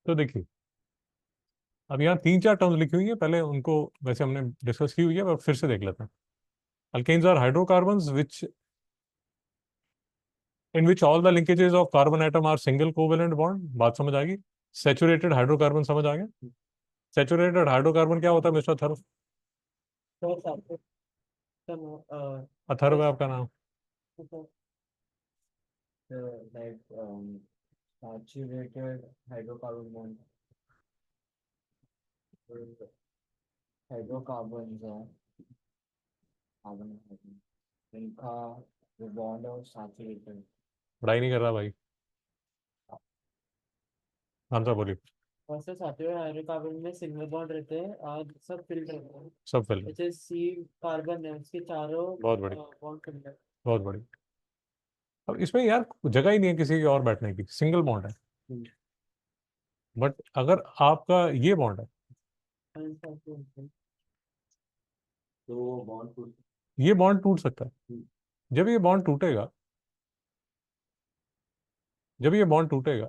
तो देखिए, अब यहाँ तीन चार टर्म्स लिखी हुई है, पहले उनको वैसे हमने डिस्कस की हुई है, पर फिर से देख लेते हैं। Alkanes are hydrocarbons which in which all the linkages of carbon atom are single covalent bond. बात समझ आ गई। सेचुरेटेड हाइड्रोकार्बन समझ आ गया। सेचुरेटेड हाइड्रोकार्बन क्या होता है मिस्टर अथर्व? तो आपको तो अथर्व है आपका नाम? like saturated hydrocarbon bond hydrocarbon है कार्बन इनका जो बॉन्ड है वो सैचुरेटेड। पढ़ाई नहीं कर रहा भाई? आंसर बोलिए। वैसे सैचुरेटेड हाइड्रोकार्बन में सिंगल बॉन्ड रहते हैं और सब फिल्ड रहते हैं। सब फिल है। जैसे सी कार्बन है उसके चारों बहुत बढ़िया। बॉन्ड फिल्ड है। बहुत बढ़िया। अब इसमें यार जगह ही नहीं है किसी की और बैठने की, सिंगल बॉन्ड है। हम्म। बट अगर आपका ये बॉन्ड है, तो बॉन्ड टूट। ये बॉन्ड टूट सकता है। जब ये बॉन्ड टूटेगा, जब ये बॉन्ड टूटेगा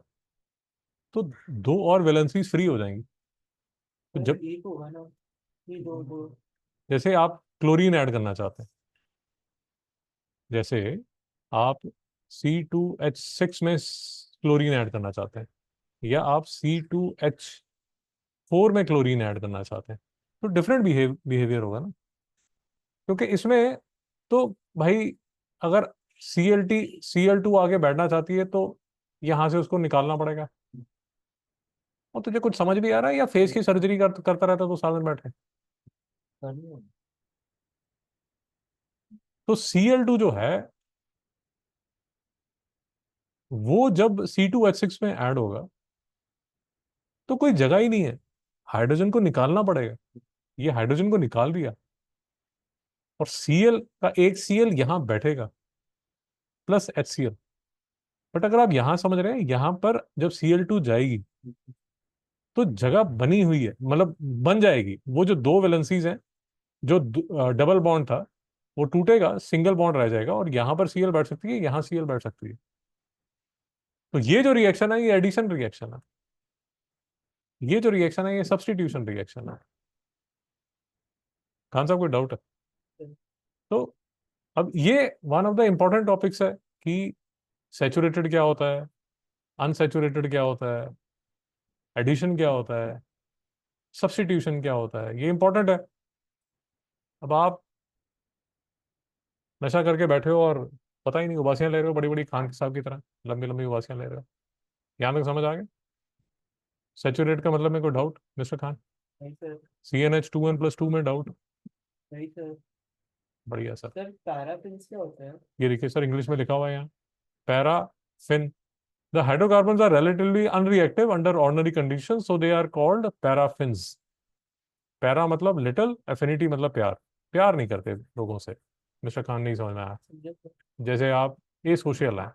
तो दो और वैलेंसीज फ्री हो जाएंगी। तो अरे जब एक होगा ना, ये दो दो। जैसे आप क्लोरीन ऐड करना चाहते हैं, जैसे आप C2H6 में क्लोरीन ऐड करना चाहते हैं, या आप C2H4 में क्लोरीन ऐड करना चाहते हैं, तो डिफरेंट बिहेवियर होगा ना। क्योंकि इसमें तो भाई, अगर Cl2 आगे बैठना चाहती है तो यहां से उसको निकालना पड़ेगा। और तुझे कुछ समझ भी आ रहा है, या फेस की सर्जरी करता रहता तो साल में बैठे? करनी तो Cl2 जो है, वो जब C2H6 में ऐड होगा तो कोई जगह ही नहीं है, हाइड्रोजन को निकालना पड़ेगा। ये हाइड्रोजन को निकाल दिया, और Cl का एक Cl यहां बैठेगा प्लस HCl। बट अगर आप यहां समझ रहे हैं, यहां पर जब Cl2 जाएगी तो जगह बनी हुई है, मतलब बन जाएगी। वो जो दो वैलेंसीज हैं, जो डबल बॉन्ड था, वो टूटेगा, सिंगल बॉन्ड रह जाएगा, और यहां पर Cl बैठ सकती है, यहां Cl बैठ सकती है। तो ये जो रिएक्शन है, ये एडिशन रिएक्शन है। ये जो रिएक्शन है, ये सब्सटीट्यूशन रिएक्शन है। खान साहब कोई डाउट है? है। तो अब ये one of the important topics है कि सैचुरेटेड क्या होता है, अनसैचुरेटेड क्या होता है, एडिशन क्या होता है, सब्सटीट्यूशन क्या होता है, ये इंपॉर्टेंट है। अब आप नशा करके बैठे हो और पता ही नहीं, उबासियां ले रहे हो बड़ी बड़ी, खान साहब की तरह लंबी लंबी उबासियां ले रहे हो। यहाँ तक समझ आ गया? सैचुरेट का मतलब में कोई डाउट मिस्टर खान? नहीं सर। CnH2n+2 में डाउट? नहीं सर। बढ़िया सर। सर पैराफिन्स क्या होते हैं? ये देखिए सर, इंग्लिश में लिखा हुआ है यहाँ, paraffin. The hydrocarbons are relatively unreactive under ordinary conditions, so they are called paraffins. Para मतलब लिटिल, एफिनिटी मतलब प्यार। प्यार नहीं करते लोगों से। मिस्टर खान नहीं समझ में आया? समझे सर? जैसे आप ए सोशल हैं,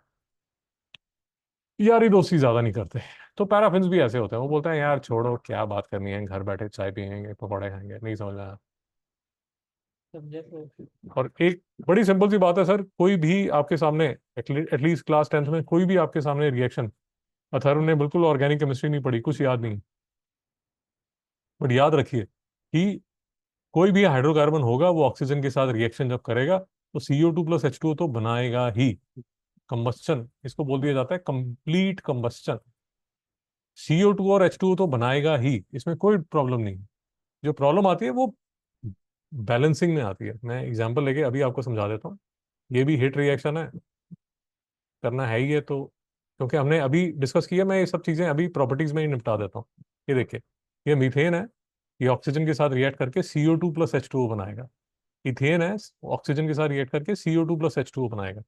यारी दोस्ती ज्यादा नहीं करते, तो पैराफिन्स भी ऐसे होते हैं। वो बोलते हैं यार छोड़ो, क्या बात करनी है, घर बैठे चाय पियेंगे, पकौड़े खाएंगे। नहीं समझ में आया? समझे सर? और एक बड़ी सिंपल सी बात है सर, कोई भी आपके सामने, एटलीस्ट क्लास 10th में कोई भी आपके सामने रिएक्शन, अथर्व ने बिल्कुल ऑर्गेनिक केमिस्ट्री नहीं पढ़ी, कुछ याद नहीं, बट याद रखिए कि कोई भी हाइड्रोकार्बन होगा, वो ऑक्सीजन के साथ रिएक्शन जब करेगा तो CO2 + H2O तो बनाएगा ही। कंबस्चन इसको बोल दिया जाता है, कंप्लीट कंबस्चन। CO2 और H2O तो बनाएगा ही, इसमें कोई प्रॉब्लम नहीं है। जो प्रॉब्लम आती है वो बैलेंसिंग में आती है। मैं एग्जांपल लेके अभी आपको समझा देता हूँ। ये भी हीट रिएक्शन है, करना है ही है तो, क्योंकि हमने अभी डिस्कस किया, मैं ये सब चीजें अभी प्रॉपर्टीज में ही निपटा देता हूँ। ये देखिए, ये मीथेन है, ये ऑक्सीजन के साथ रिएक्ट करके CO2 + H2O बनाएगा। इथेन है, ऑक्सीजन के साथ रिएक्ट करके CO2 + H2O बनाएगा।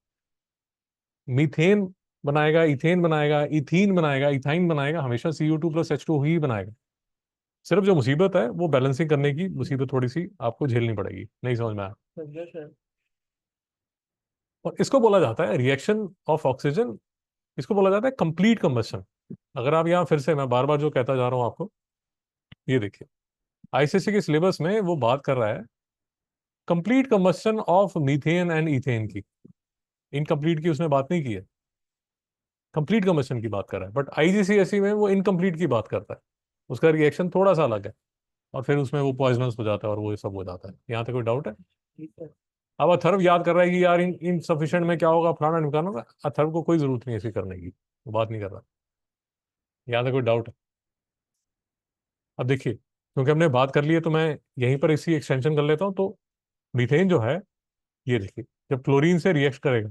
मीथेन बनाएगा, इथेन बनाएगा, इथीन बनाएगा, इथाइन बनाएगा, हमेशा CO2 + H2O ही बनाएगा। सिर्फ जो मुसीबत है वो बैलेंसिंग करने की मुसीबत थोड़ी सी आपको झेलनी पड़ेगी। नहीं समझ में आया? समझे सर? और इसको बोला जाता है रिएक्शन ऑफ ऑक्सीजन, इसको बोला जाता है कंप्लीट कंबस्शन। अगर आप यहाँ फिर से, मैं बार बार जो कहता जा रहा हूँ आपको, ये देखिए, ICSE के सिलेबस में वो बात कर रहा है complete combustion of methane and ethane की। इनकम्प्लीट की उसने बात नहीं की है। कंप्लीट कम्बशन की बात कर रहा है, बट आईजीसीएसई में वो इनकम्प्लीट की बात करता है, उसका रिएक्शन थोड़ा सा अलग है, और फिर उसमें वो पॉइजनस हो जाता है और वो ये सब हो जाता है। यहाँ तक कोई डाउट है? ठीक है। अब अथर्व याद कर रहा है कि यार इन इनसफिशिएंट में क्या होगा, फलाना ढिमकाना होगा। अथर्व को कोई जरूरत नहीं ऐसी करने की, वो बात नहीं कर रहा। यहाँ तक कोई डाउट है? अब देखिए, क्योंकि हमने बात कर ली है तो मैं यहीं पर इसी एक्सटेंशन कर लेता हूँ। तो मीथेन जो है, ये देखिए, जब क्लोरीन से रिएक्ट करेगा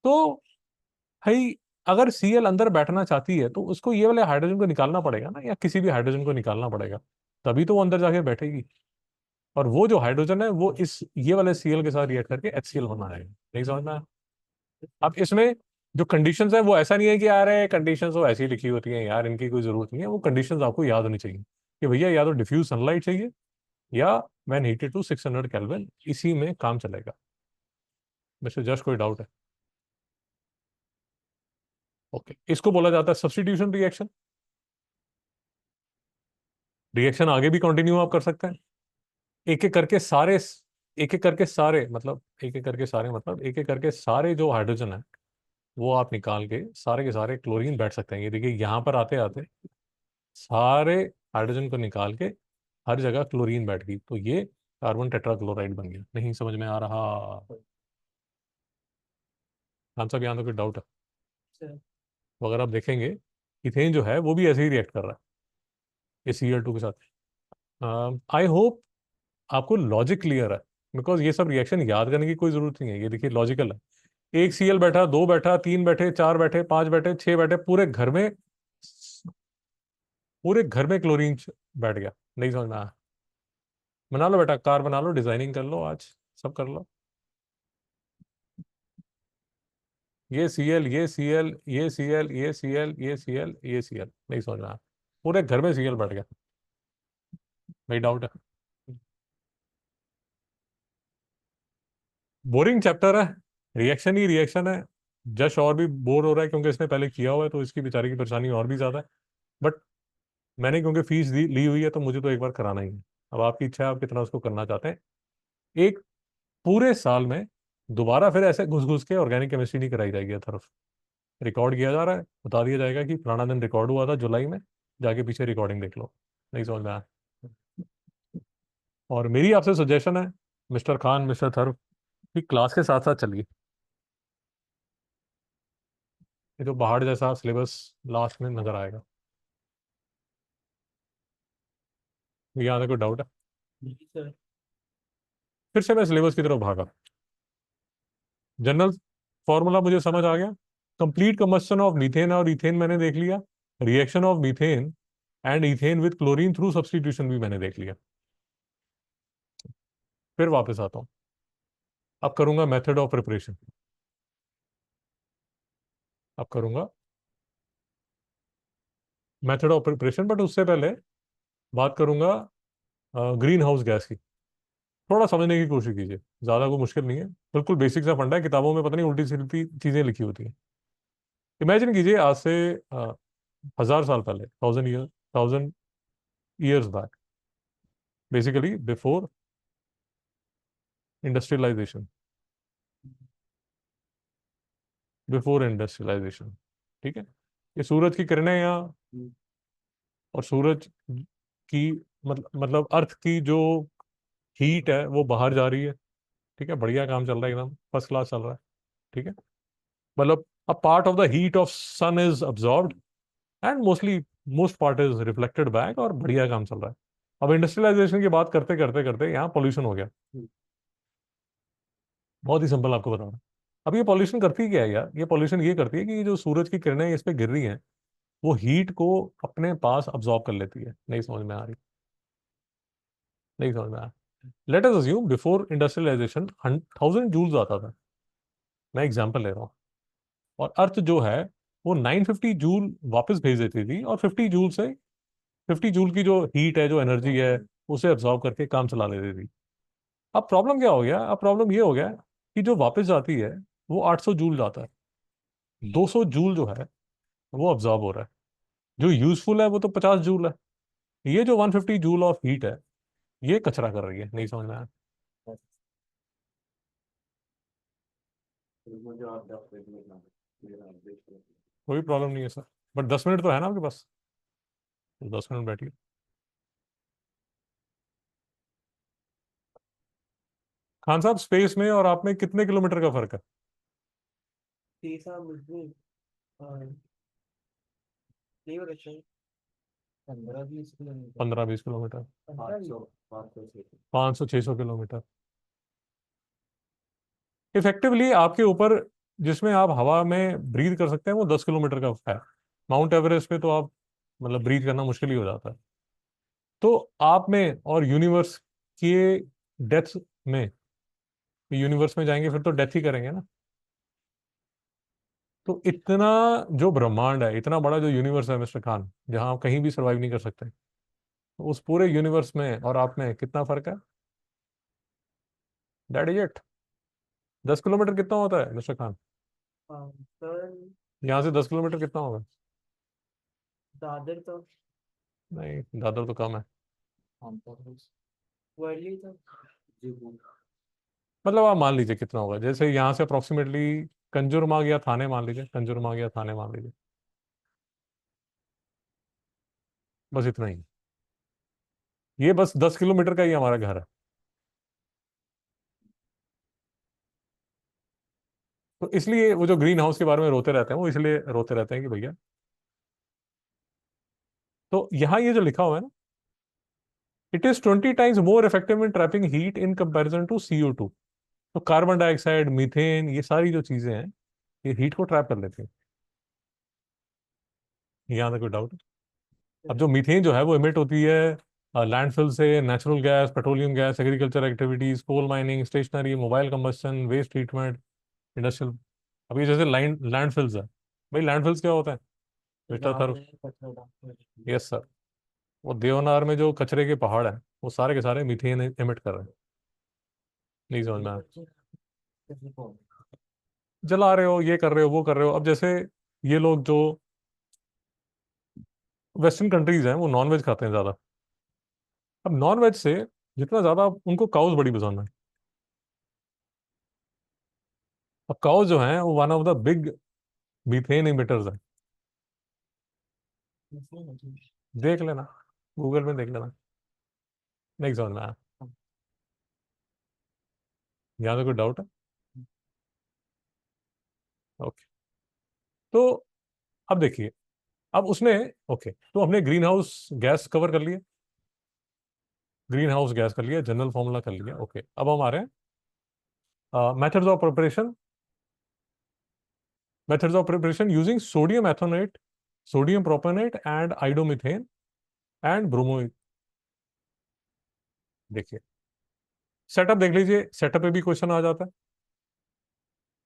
तो भाई, अगर सीएल अंदर बैठना चाहती है तो उसको ये वाले हाइड्रोजन को निकालना पड़ेगा ना, या किसी भी हाइड्रोजन को निकालना पड़ेगा, तभी तो वो अंदर जाके बैठेगी। और वो जो हाइड्रोजन है वो इस ये वाले सीएल के साथ रिएक्ट करके एचसीएल बना है। नहीं समझ में आया? अब इसमें जो कंडीशंस है वो ऐसा नहीं है कि यार कंडीशंस वो ऐसी लिखी होती हैं यार, इनकी कोई जरूरत नहीं है। वो कंडीशंस आपको याद होनी चाहिए कि भैया या तो डिफ्यूज सनलाइट चाहिए, या व्हेन हीटेड टू 600 केल्विन, इसी में काम चलेगा। मिस्टर जस्ट कोई डाउट है? ओके, इसको बोला जाता है सब्स्टिट्यूशन रिएक्शन। रिएक्शन आगे भी कंटिन्यू आप कर सकते हैं, एक एक करके सारे, एक एक करके सारे मतलब, एक एक करके सारे मतलब एक एक करके सारे जो हाइड्रोजन है वो आप निकाल के सारे क्लोरीन बैठ सकते हैं। ये देखिए, यहाँ पर आते आते सारे हाइड्रोजन को निकाल के हर जगह क्लोरीन बैठ गई, तो ये कार्बन टेट्राक्लोराइड बन गया। नहीं समझ में आ रहा? आंसर यहाँ तो कोई डाउट है? अच्छा। तो अगर आप देखेंगे, इथेन जो है वो भी ऐसे ही रिएक्ट कर रहा है ये Cl2 के साथ। आई होप आपको लॉजिक क्लियर है, बिकॉज ये सब रिएक्शन याद करने की कोई जरूरत नहीं है। ये देखिए लॉजिकल है। एक सीएल बैठा, दो बैठा, तीन बैठे, चार बैठे, पांच बैठे, छह बैठे, पूरे घर में क्लोरीन बैठ गया। नहीं समझ में आया? बना लो बेटा, कार बना लो, डिजाइनिंग कर लो, आज सब कर लो। ये सीएल, ये सीएल, ये सीएल, ये सीएल, ये सीएल, ये सीएल। नहीं समझ में आया? पूरे घर में सीएल बैठ गया। नहीं डाउट है? बोरिंग चैप्टर है, रिएक्शन ही रिएक्शन है। जश और भी बोर हो रहा है क्योंकि इसने पहले किया हुआ है, तो इसकी बेचारे की परेशानी और भी ज्यादा है। बट मैंने क्योंकि फीस ली हुई है तो मुझे तो एक बार कराना ही है। अब आपकी इच्छा है, आप कितना उसको करना चाहते हैं। एक पूरे साल में दोबारा फिर ऐसे घुस घुस के ऑर्गेनिक केमिस्ट्री नहीं कराई जाएगी हर तरफ। रिकॉर्ड किया जा रहा है, बता दिया जाएगा कि फलाना दिन रिकॉर्ड हुआ था जुलाई में, जाके पीछे रिकॉर्डिंग देख लो। नहीं समझ में आया? और मेरी आपसे सजेशन है मिस्टर खान, मिस्टर थर्व, कि क्लास के साथ साथ चलिए। ये जो पहाड़ जैसा सिलेबस लास्ट में नजर आएगा। यहाँ तक कोई डाउट है? जी सर। फिर से मैं सिलेबस की तरफ भागा। जनरल फॉर्मूला मुझे समझ आ गया, कंप्लीट कंबस्शन ऑफ मीथेन और इथेन मैंने देख लिया, reaction of methane and ethane with chlorine through substitution भी मैंने देख लिया। फिर वापस आता हूँ, अब करूंगा मेथड ऑफ प्रिपरेशन। अब करूंगा मेथड ऑफ प्रिपरेशन, बट उससे पहले बात करूंगा ग्रीन हाउस गैस की। थोड़ा समझने की कोशिश कीजिए, ज्यादा कोई मुश्किल नहीं है, बिल्कुल बेसिक सा फंडा है। किताबों में पता नहीं उल्टी सीधी चीजें लिखी होती हैं। इमेजिन कीजिए, आज से 1000 साल पहले, 1000 years back, basically before industrialisation, before industrialisation, ठीक है। ये सूरज की किरणें यहाँ, और सूरज की मतलब अर्थ की जो हीट है वो बाहर जा रही है, ठीक है। बढ़िया काम चल रहा है, एकदम फर्स्ट क्लास चल रहा है, ठीक है। मतलब a part of the heat of sun is absorbed and most part is reflected back, और बढ़िया काम चल रहा है। अब इंडस्ट्रियलाइजेशन की बात करते करते करते यहाँ पॉल्यूशन हो गया। बहुत ही सिंपल आपको बता रहा हूँ। अब ये पॉल्यूशन करती क्या है यार? ये पॉल्यूशन ये करती है कि जो सूरज की किरणें इस पे गिर रही हैं, वो हीट को अपने पास अब्जॉर्ब कर लेती है। नहीं समझ में आ रही? नहीं समझ में आया? Let us assume before industrialisation 1000 joules आता था, मैं एग्जांपल ले रहा हूँ, और अर्थ जो है वो 950 जूल वापस भेज देती थी, और 50 जूल की जो हीट है, जो एनर्जी है, उसे अब्जॉर्ब करके काम चला लेती थी। अब प्रॉब्लम क्या हो गया? अब प्रॉब्लम ये हो गया कि जो वापस जाती है वो 800 जूल जाता है, 200 जूल जो है वो अब्जॉर्ब हो रहा है, जो यूजफुल है वो तो 50 जूल है। ये जो 150 जूल ऑफ हीट है, ये कचरा कर रही है। नहीं समझ में आया? कोई प्रॉब्लम नहीं है सर, बट 10 मिनट तो है ना आपके पास, तो 10 मिनट बैठिए। खान साहब, स्पेस में और आप में कितने किलोमीटर का फर्क है? तीसरा मुझे नहीं बता चाहिए। 15-20 किलोमीटर। 15-20 किलोमीटर। 500। 500-600 किलोमीटर इफेक्टिवली आपके ऊपर, जिसमें आप हवा में ब्रीथ कर सकते हैं, वो 10 किलोमीटर का है। माउंट एवरेस्ट पे तो आप मतलब ब्रीथ करना मुश्किल ही हो जाता है। तो आप में और यूनिवर्स के डेथ में, यूनिवर्स में जाएंगे फिर तो डेथ ही करेंगे ना। तो इतना जो ब्रह्मांड है, इतना बड़ा जो यूनिवर्स है मिस्टर खान, जहां आप कहीं भी सरवाइव नहीं कर सकते, तो उस पूरे यूनिवर्स में और आप में कितना फर्क है? That is it. 10 किलोमीटर कितना होता है मिस्टर खान? हाँ सर। यहाँ से 10 किलोमीटर कितना होगा? दादर तो नहीं, दादर तो कम है। वर्ली तो मतलब आप मान लीजिए कितना होगा, जैसे यहाँ से अप्रोक्सीमेटली कंजूरमार्ग या थाने मान लीजिए, कंजूरमार्ग या थाने मान लीजिए, बस इतना ही। ये बस 10 किलोमीटर का ही हमारा घर है। तो इसलिए वो जो ग्रीन हाउस के बारे में रोते रहते हैं, वो इसलिए रोते रहते हैं कि भैया, तो यहाँ ये जो लिखा हुआ है ना, it is 20 times more effective in trapping heat in comparison to CO2। तो कार्बन डाइऑक्साइड, मीथेन, ये सारी जो चीजें हैं, ये हीट को ट्रैप कर लेती हैं। यहाँ तक कोई डाउट? अब जो मीथेन जो है वो इमिट होती है लैंडफिल से, natural gas, petroleum gas, agriculture activities, coal mining, stationary, mobile combustion, waste treatment, industrial. अभी जैसे लैंडफिल्स है, भाई लैंडफिल्स क्या होता है मिस्टर जहाँ थर? पे कचरा डालते हैं। Yes sir. वो देवनार में जो कचरे के पहाड़ हैं, वो सारे के सारे मीथेन इमिट कर रहे हैं। नहीं समझ में आया? किसी को जला रहे हो, ये कर रहे हो, वो कर रहे हो। अब जैसे ये लोग जो वेस्टर्न कंट्रीज हैं, वो नॉन वेज खाते हैं ज्यादा। अब नॉन वेज से जितना ज्यादा उनको काउज बड़ी पसंद है। अब काउज जो है वो one of the big methane emitters है। नहीं। देख लेना, गूगल में देख लेना। नहीं समझ में आया? यहाँ तो कोई डाउट है? ओके। तो अब देखिए, अब उसने, ओके, तो हमने ग्रीन हाउस गैस कवर कर लिया, ग्रीन हाउस गैस कर लिया, जनरल फॉर्मूला कर लिया। ओके, अब हम आ रहे हैं methods of preparation. Methods of preparation using sodium ethanoate, sodium propanoate and iodomethane and bromo. देखिए, सेटअप देख लीजिए, सेटअप पे भी क्वेश्चन आ जाता है।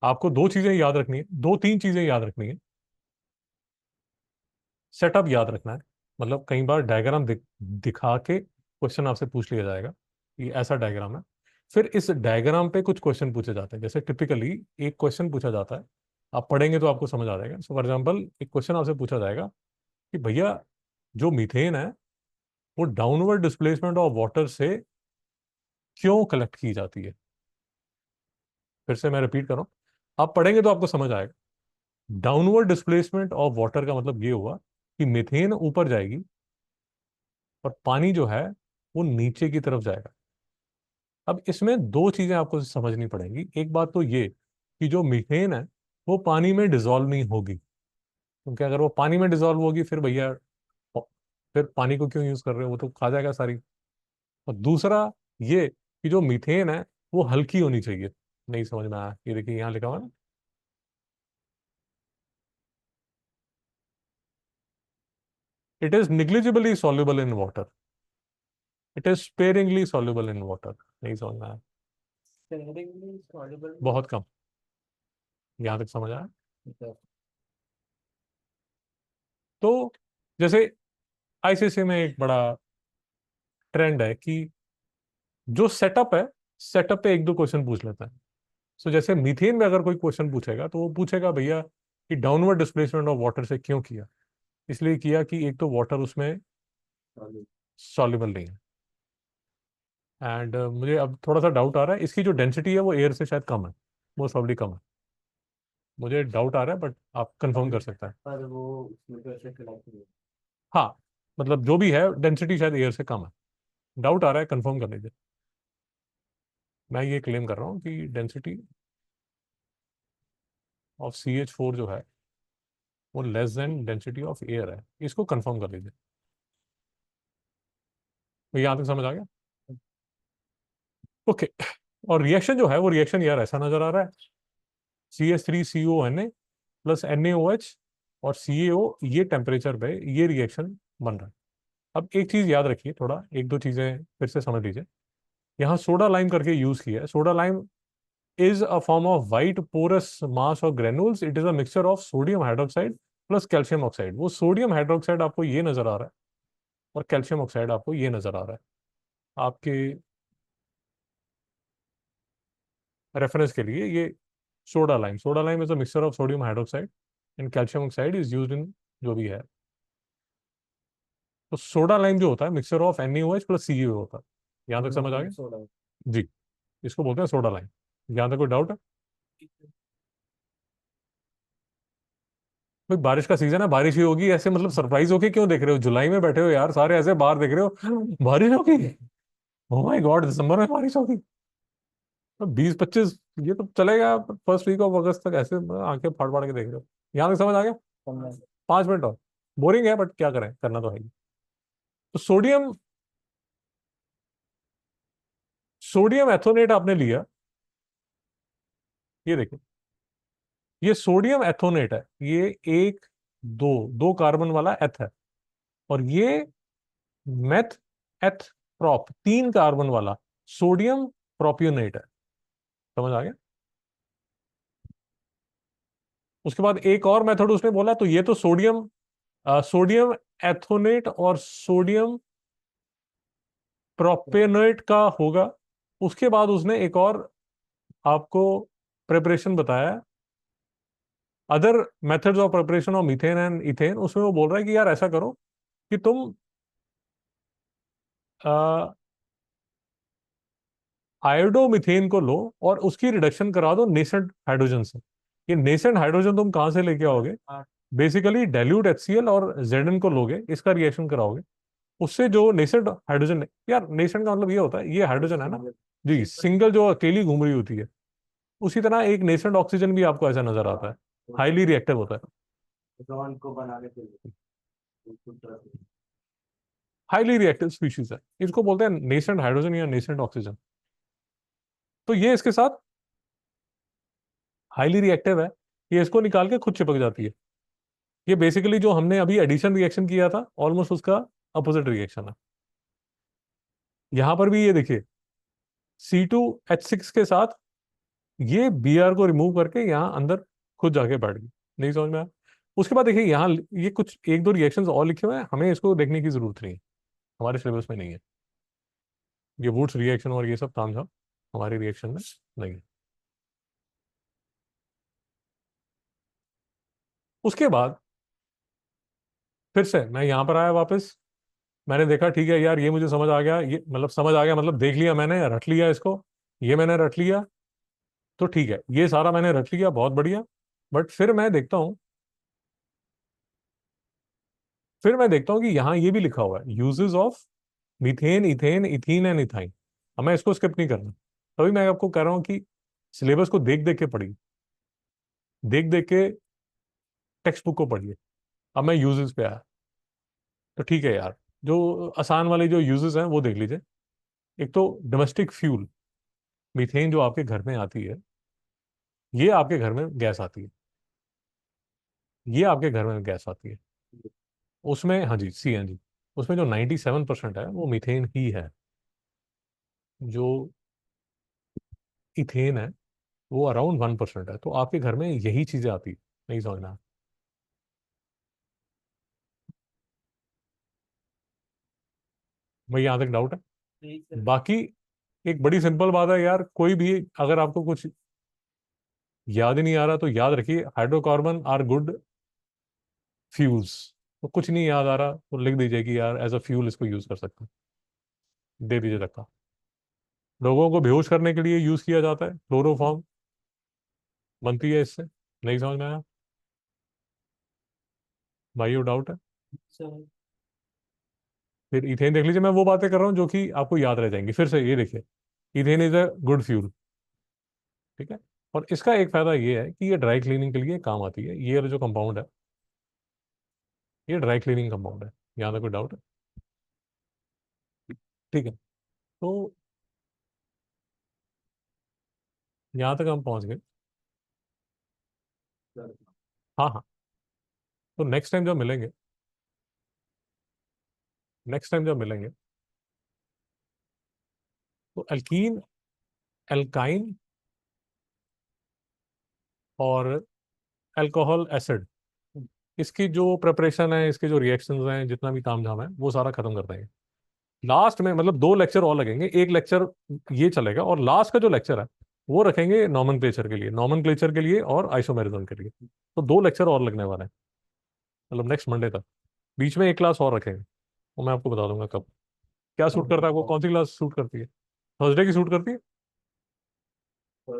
आपको दो चीजें याद रखनी है, दो तीन चीजें याद रखनी है। सेटअप याद रखना है, मतलब कई बार डायग्राम दिखा के क्वेश्चन आपसे पूछ लिया जाएगा कि ऐसा डायग्राम है। फिर इस डायग्राम पे कुछ क्वेश्चन पूछे जाते हैं। जैसे टिपिकली एक क्वेश्चन पूछा जाता है, आप पढ़ेंगे तो आपको समझ आ जाएगा। सो फॉर एग्जाम्पल, एक क्वेश्चन आपसे पूछा जाएगा कि भैया, जो मीथेन है वो डाउनवर्ड डिस्प्लेसमेंट ऑफ वाटर से क्यों कलेक्ट की जाती है? फिर से मैं रिपीट कर रहा हूँ, आप पढ़ेंगे तो आपको समझ आएगा। डाउनवर्ड डिस्प्लेसमेंट ऑफ वाटर का मतलब ये हुआ कि मीथेन ऊपर जाएगी और पानी जो है वो नीचे की तरफ जाएगा। अब इसमें दो चीजें आपको समझनी पड़ेंगी। एक बात तो ये कि जो मीथेन है वो पानी में डिजोल्व नहीं होगी, क्योंकि अगर वो पानी में डिजोल्व होगी फिर भैया, फिर पानी को क्यों यूज कर रहे हो, वो तो खा जाएगा सारी। और दूसरा ये कि जो मीथेन है वो हल्की होनी चाहिए। नहीं समझ में आया? ये देखिए यहाँ लिखा हुआ है ना, it is negligibly soluble in water, it is sparingly soluble in water. नहीं समझ में आया? Sparingly soluble बहुत कम। यहाँ तक समझ आया? in तो जैसे ICSE में एक बड़ा ट्रेंड है कि जो सेटअप है, सेटअप पे एक दो क्वेश्चन पूछ लेता है। सो जैसे मीथेन में अगर कोई क्वेश्चन पूछेगा तो वो पूछेगा भैया कि डाउनवर्ड डिस्प्लेसमेंट ऑफ वाटर से क्यों किया? इसलिए किया कि एक तो वाटर उसमें सॉल्युबल नहीं है, एंड मुझे अब थोड़ा सा डाउट आ रहा है, इसकी जो डेंसिटी है वो एयर से शायद कम है, मोस्ट प्रॉब्ली कम है। मुझे डाउट आ रहा है, बट आप कंफर्म कर सकते हैं। पर वो उसमें तो ऐसे खिलाती है। हाँ, मतलब जो भी है डेंसिटी शायद एयर से कम है। डाउट आ रहा है, कंफर्म कर लीजिए। मैं ये क्लेम कर रहा हूँ कि डेंसिटी ऑफ CH4 जो है वो less than density of air है। इसको कंफर्म कर लीजिए। तो यहाँ तक समझ आ गया? ओके। और रिएक्शन जो है वो रिएक्शन यार ऐसा नजर आ रहा है, CH3CONA प्लस NaOH और CaO, ये टेम्परेचर पे ये रिएक्शन बन रहा है। अब एक चीज याद रखिए, थोड़ा एक दो चीजें फिर से समझ लीजिए। यहाँ सोडा लाइम करके यूज किया है। Soda lime is a form of white porous mass or granules. It is a mixture of sodium hydroxide plus calcium oxide. वो सोडियम हाइड्रोक्साइड आपको ये नजर आ रहा है और कैल्शियम ऑक्साइड आपको ये नजर आ रहा है। आपके रेफरेंस के लिए ये soda lime is a mixture of sodium hydroxide and calcium oxide is used in जो भी है। तो सोडा लाइम जो होता है mixture of NaOH plus CaO होता है। यहाँ तक समझ आ गया? सोडा। जी, इसको बोलते हैं सोडा लाइम। यहाँ तक कोई डाउट है? भाई बारिश का सीजन है, बारिश ही होगी ऐसे, मतलब सरप्राइज होके क्यों देख रहे हो? जुलाई में बैठे हो यार सारे ऐसे बाहर देख रहे हो, बारिश होगी? ओ माय गॉड, दिसंबर में बारिश होगी? तो 20-25 ये तो चलेगा, फर्स्ट वीक ऑफ अगस्त तक ऐसे आंखें फाड़ फाड़ के देख रहे हो। यहाँ तक समझ आ गया? 5 मिनट और बोरिंग है, बट क्या करें, करना तो है ही। तो सोडियम सोडियम एथोनेट आपने लिया, ये देखिए, ये सोडियम एथोनेट है। ये एक दो दो कार्बन वाला एथ है, और ये मेथ एथ प्रोप 3 कार्बन वाला सोडियम प्रोपियोनेट है। समझ आ गया? उसके बाद एक और मेथड उसने बोला, तो ये तो सोडियम एथोनेट और सोडियम प्रोपेनोएट का होगा। उसके बाद उसने एक और आपको प्रिपरेशन बताया, other methods of preparation of methane and ethane. उसमें वो बोल रहा है कि यार ऐसा करो कि तुम आयोडोमिथेन को लो और उसकी रिडक्शन करा दो नेसेंट हाइड्रोजन से। ये नेसेंट हाइड्रोजन तुम कहां से लेके आओगे? बेसिकली डाइल्यूट HCl और Zn को लोगे, इसका रिएक्शन कराओगे, उससे जो नेसेंट हाइड्रोजन, यार नेसेंट का मतलब ये होता है, ये हाइड्रोजन है ना जी, सिंगल जो अकेली घूम रही होती है। उसी तरह एक नेसेंट ऑक्सीजन भी आपको ऐसा नजर आता है, हाईली रिएक्टिव होता है। ड्रोन को बनाने के लिए। हाईली रिएक्टिव स्पीशीज है, इसको बोलते हैं नेसेंट हाइड्रोजन या नेसेंट ऑक्सीजन। तो ये इसके साथ हाईली रिएक्टिव है, ये इसको निकाल के खुद चिपक जाती है। ये बेसिकली जो हमने अभी एडिशन रिएक्शन किया था, ऑलमोस्ट उसका अपोजिट रिएक्शन है। यहां पर भी ये देखिए, C2H6 के साथ ये Br को रिमूव करके यहाँ अंदर खुद जाके बैठ गई। नहीं समझ में आया? उसके बाद देखिए यहाँ ये कुछ एक दो रिएक्शंस और लिखे हुए हैं, हमें इसको देखने की जरूरत नहीं है, हमारे सिलेबस में नहीं है। ये वुड्स रिएक्शन और ये सब तामझाम हमारे रिएक्शन में नहीं है। उसके बाद फिर से मैं यहाँ पर आया वापस, मैंने देखा ठीक है यार, ये मुझे समझ आ गया, ये मतलब समझ आ गया, मतलब देख लिया मैंने, रट लिया इसको, ये मैंने रट लिया, तो ठीक है, ये सारा मैंने रट लिया, बहुत बढ़िया। बट फिर मैं देखता हूँ कि यहाँ ये भी लिखा हुआ है, uses of methane, ethane, ethene and ethyne. अब मैं इसको स्किप नहीं करना, तभी मैं आपको कह रहा हूँ कि सिलेबस को देख देख के पढ़िए, देख देख के टेक्स्ट बुक को पढ़िए। अब मैं यूजेस पे आया, तो ठीक है यार, जो आसान वाले जो यूजेस हैं वो देख लीजिए। एक तो डोमेस्टिक फ्यूल, मीथेन जो आपके घर में आती है, ये आपके घर में गैस आती है, ये आपके घर में गैस आती है। उसमें हाँ जी, CNG, उसमें जो 97% है वो मीथेन ही है। जो इथेन है वो अराउंड 1% है। तो आपके घर में यही चीजें आती है, नहीं समझना? भाई यहाँ तक डाउट है? बाकी एक बड़ी सिंपल बात है यार, कोई भी अगर आपको कुछ याद ही नहीं आ रहा तो याद रखिए, हाइड्रोकार्बन आर गुड फ्यूल्स। तो कुछ नहीं याद आ रहा तो लिख दीजिए कि यार एज अ फ्यूल इसको यूज कर सकते हैं, दे दीजिए धक्का। लोगों को बेहोश करने के लिए यूज किया जाता है, क्लोरोफॉर्म बनती है इससे। नहीं समझ में आया? भाई डाउट है? सर फिर इथेन देख लीजिए, मैं वो बातें कर रहा हूँ जो कि आपको याद रह जाएंगी। फिर से ये देखिए, ethane is a good fuel, ठीक है। और इसका एक फायदा ये है कि ये ड्राई क्लीनिंग के लिए काम आती है। ये जो कंपाउंड है, ये ड्राई क्लीनिंग कंपाउंड है। यहाँ तक कोई डाउट है? ठीक है, तो यहाँ तक हम पहुंच गए। हाँ हाँ। तो नेक्स्ट टाइम जब मिलेंगे तो एल्कीन, एल्काइन और अल्कोहल एसिड, इसकी जो प्रिपरेशन है, इसके जो रिएक्शंस हैं, जितना भी काम धाम है, वो सारा खत्म कर देंगे लास्ट में। मतलब 2 लेक्चर और लगेंगे, एक लेक्चर ये चलेगा और लास्ट का जो लेक्चर है वो रखेंगे नॉमेनक्लेचर के लिए और आइसोमेरिज्म के लिए। तो 2 लेक्चर और लगने वाले हैं, मतलब नेक्स्ट मंडे तक। बीच में एक क्लास और रखेंगे, वो मैं आपको बता दूंगा कब। क्या सूट करता है आपको? कौन सी क्लास सूट करती है? थर्सडे की सूट करती है?